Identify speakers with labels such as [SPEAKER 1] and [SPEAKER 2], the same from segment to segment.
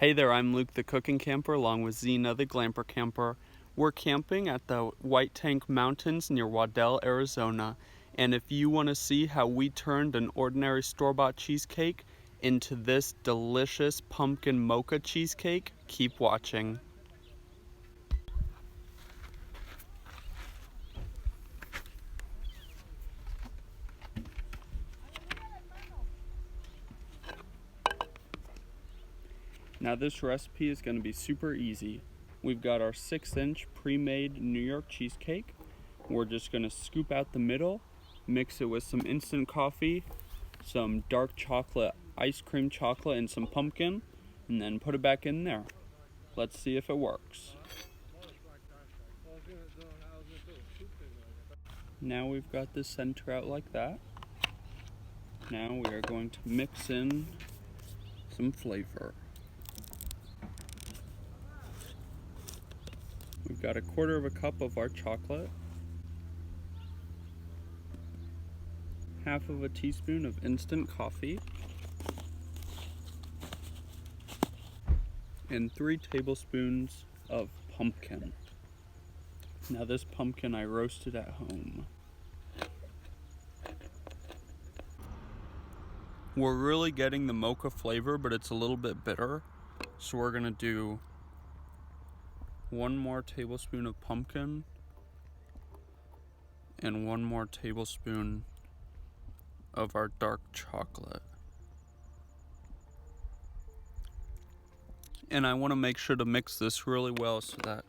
[SPEAKER 1] Hey there, I'm Luke the Cookin Camper along with Zena the Glamper Camper. We're camping at the White Tank Mountains near Waddell, Arizona. And if you want to see how we turned an ordinary store-bought cheesecake into this delicious pumpkin mocha cheesecake, keep watching. Now this recipe is going to be super easy. We've got our 6-inch pre-made New York cheesecake. We're just going to scoop out the middle, mix it with some instant coffee, some dark chocolate, ice cream chocolate, and some pumpkin, and then put it back in there. Let's see if it works. Now we've got the center out like that. Now we are going to mix in some flavor. We've got 1/4 cup of our chocolate, 1/2 teaspoon of instant coffee, and 3 tablespoons of pumpkin. Now this pumpkin I roasted at home. We're really getting the mocha flavor, but it's a little bit bitter. So we're gonna do 1 more tablespoon of pumpkin and 1 more tablespoon of our dark chocolate. And I want to make sure to mix this really well so that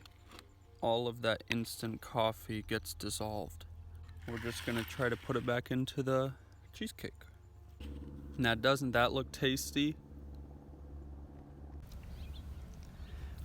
[SPEAKER 1] all of that instant coffee gets dissolved. We're just going to try to put it back into the cheesecake. Now, doesn't that look tasty?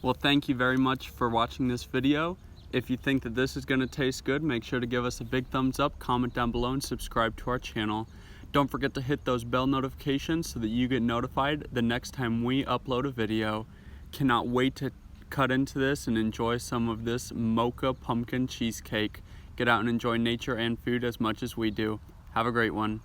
[SPEAKER 1] Well, thank you very much for watching this video. If you think that this is going to taste good, make sure to give us a big thumbs up, comment down below, and subscribe to our channel. Don't forget to hit those bell notifications so that you get notified the next time we upload a video. Cannot wait to cut into this and enjoy some of this mocha pumpkin cheesecake. Get out and enjoy nature and food as much as we do. Have a great one.